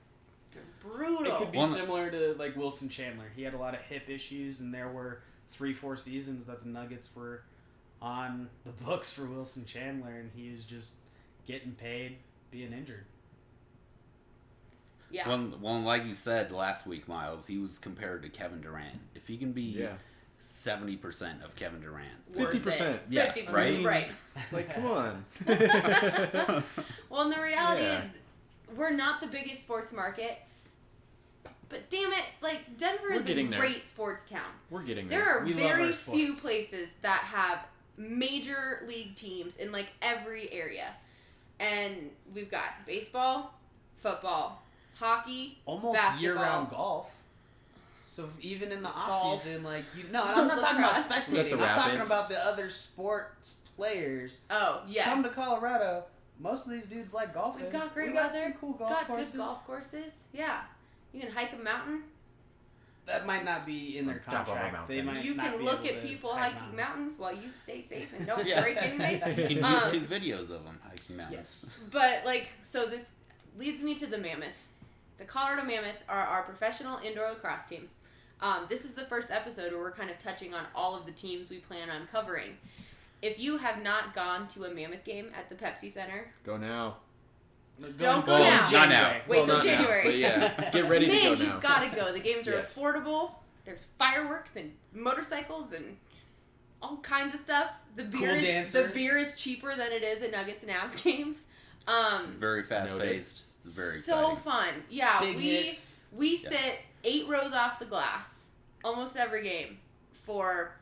brutal. It could be One- similar to like Wilson Chandler. He had a lot of hip issues, and there were 3-4 seasons that the Nuggets were on the books for Wilson Chandler, and he was just getting paid, being injured. Yeah. Well, like you said last week, Miles, he was compared to Kevin Durant. If he can be 70% of Kevin Durant, 50%. Yeah, 50%, right? Right. like, come on. Well, and the reality Yeah. is, we're not the biggest sports market, but damn it, like, Denver We're is a getting there. great sports town. We're getting There there. are We love very our few sports. places that have major league teams in, like, every area. And we've got baseball, football, hockey, Almost basketball. year-round golf. So even in the Golf. off-season, like, I'm not talking about Lacrosse. spectating. The I'm talking Rapids. about the other sports players. Oh, yes. Come to Colorado. most of these dudes like golfing. We've got great we got weather. some cool golf got courses. good golf courses. Yeah. You can hike a mountain. That might not be in their On top of a contract. mountain. They might You not can be look able at to people hike hiking mountains while you stay safe and don't Yeah. break anything. You can YouTube videos of them hiking Yes. mountains. But, so this leads me to the Mammoth. The Colorado Mammoth are our professional indoor lacrosse team. This is the first episode where we're kind of touching on all of the teams we plan on covering. If you have not gone to a Mammoth game at the Pepsi Center, Go now. Don't go Well, now. not now. Wait till not now, January. but yeah, get ready to Man, go now. you've got to go. The games are Yes. affordable. There's fireworks and motorcycles and all kinds of stuff. The beer is cheaper than it is at Nuggets and Avs games. Very fast paced. It's very so exciting. fun. Yeah, Big hits. we sit 8 rows off the glass almost every game for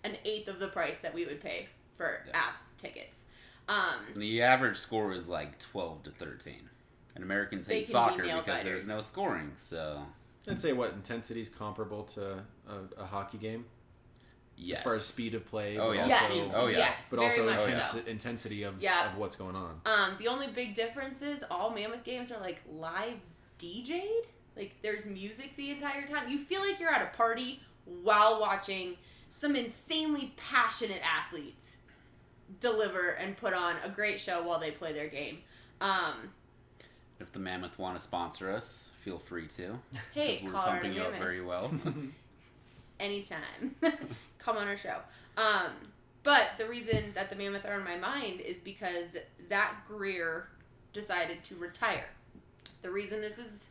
an eighth of the price that we would pay for Avs tickets. The average score is like 12 to 13. And Americans They hate can be soccer nail because there's biters. no scoring. So I'd say what intensity is comparable to a hockey game yes. as far as speed of play. Oh, but yeah. Yes. also, Oh, yeah. Yes. but very also much so. intensity of what's going on. The only big difference is all Mammoth games are live DJ'd. There's music the entire time. You feel like you're at a party while watching some insanely passionate athletes deliver and put on a great show while they play their game. If the Mammoth want to sponsor us, feel free to. Hey, 'Cause we're Colorado pumping you up Mammoth. very well. Anytime. Come on our show. But the reason that the Mammoth are on my mind is because Zach Greer decided to retire. The reason this is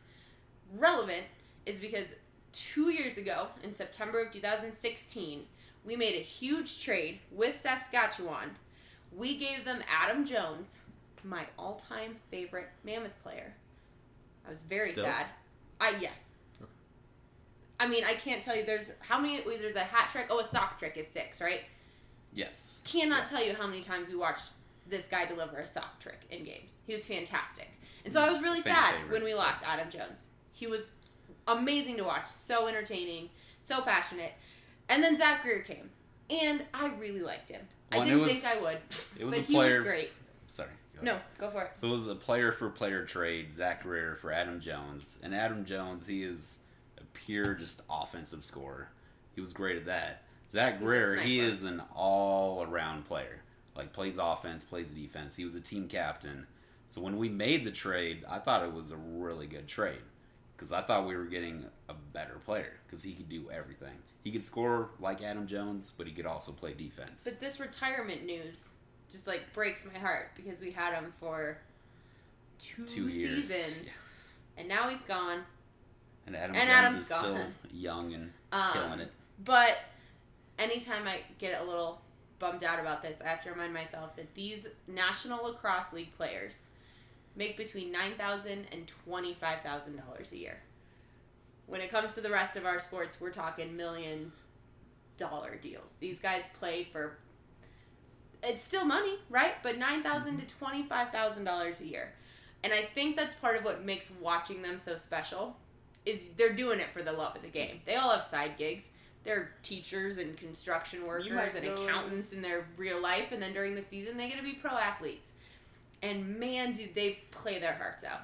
relevant is because 2 years ago, in September of 2016, we made a huge trade with Saskatchewan. We gave them Adam Jones, my all-time favorite Mammoth player. I was very Still? sad. Yes. Okay. I mean, I can't tell you there's a hat trick. Oh, a sock trick is 6, right? Yes. Cannot tell you how many times we watched this guy deliver a sock trick in games. He was fantastic. And so I was really Fan sad favorite. when we lost Adam Jones. He was amazing to watch, so entertaining, so passionate. And then Zach Greer came, and I really liked him. Well, I didn't think I would, It was but a he player. was great. Sorry. Go ahead. No, go for it. So it was a player-for-player trade, Zach Greer for Adam Jones. And Adam Jones, he is a pure just offensive scorer. He was great at that. Zach Greer, he sniper. is an all-around player. Plays offense, plays defense. He was a team captain. So when we made the trade, I thought it was a really good trade. Because I thought we were getting a better player. Because he could do everything. He could score like Adam Jones, but he could also play defense. But this retirement news just breaks my heart because we had him for 2 years. seasons, Yeah. and now he's gone. And Adam And Jones Adam's is still gone. young and killing it. But anytime I get a little bummed out about this, I have to remind myself that these National Lacrosse League players make between $9,000 and $25,000 a year. When it comes to the rest of our sports, we're talking $1 million deals. These guys play for, it's still money, right? But $9,000 to $25,000 a year. And I think that's part of what makes watching them so special, is they're doing it for the love of the game. They all have side gigs. They're teachers and construction workers and accountants in their real life, and then during the season they get to be pro athletes. And man, do they play their hearts out.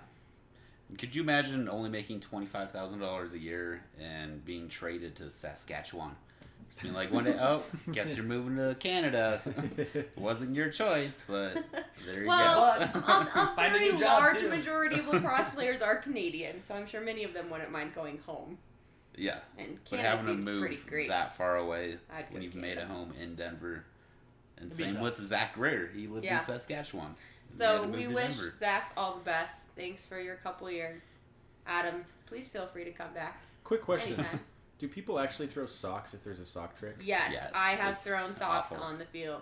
Could you imagine only making $25,000 a year and being traded to Saskatchewan? Just being one day, guess you're moving to Canada. It wasn't your choice, but there you go. A Find a very new job, large too. majority of lacrosse players are Canadian, so I'm sure many of them wouldn't mind going home. Yeah. And But Canada having to seems pretty move great. that far away I'd go when to you've made a Canada. home in Denver. And It'd be same tough. with Zach Greer. He lived Yeah. in Saskatchewan. He had So to move we to wish Denver. Zach all the best. Thanks for your couple years. Adam, please feel free to come back Quick question: anytime. Do people actually throw socks if there's a sock trick? Yes, Yes, I have it's thrown socks awful. on the field.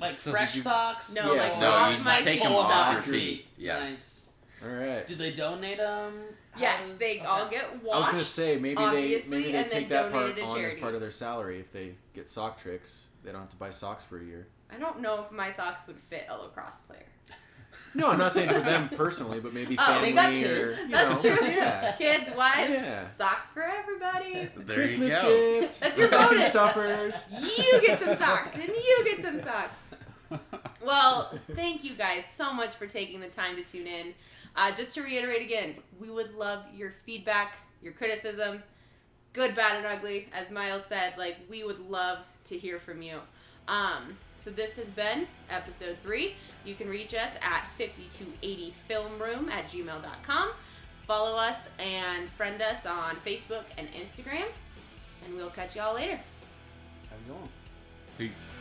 So fresh did you- socks? No, Yeah. No, off you my take feet them off socks. your feet. Yeah. Nice. All right. Do they donate them? Yes, they all get washed. I was gonna say maybe obviously, they and then take that part donated to on as part charities. of their salary if they get sock tricks. They don't have to buy socks for a year. I don't know if my socks would fit a lacrosse player. No, I'm not saying for them personally, but maybe Oh, family they got or kids. That's know, true. Yeah. Kids, wives, Yeah. socks for everybody. There Christmas you go. gift. That's your stocking bonus. stuffers. You get some socks, and you get some socks. Well, thank you guys so much for taking the time to tune in. Just to reiterate again, we would love your feedback, your criticism, good, bad, and ugly. As Miles said, like, we would love to hear from you. So this has been episode 3. You can reach us at 5280filmroom@gmail.com. Follow us and friend us on Facebook and Instagram. And we'll catch y'all later. Have a good one. Peace.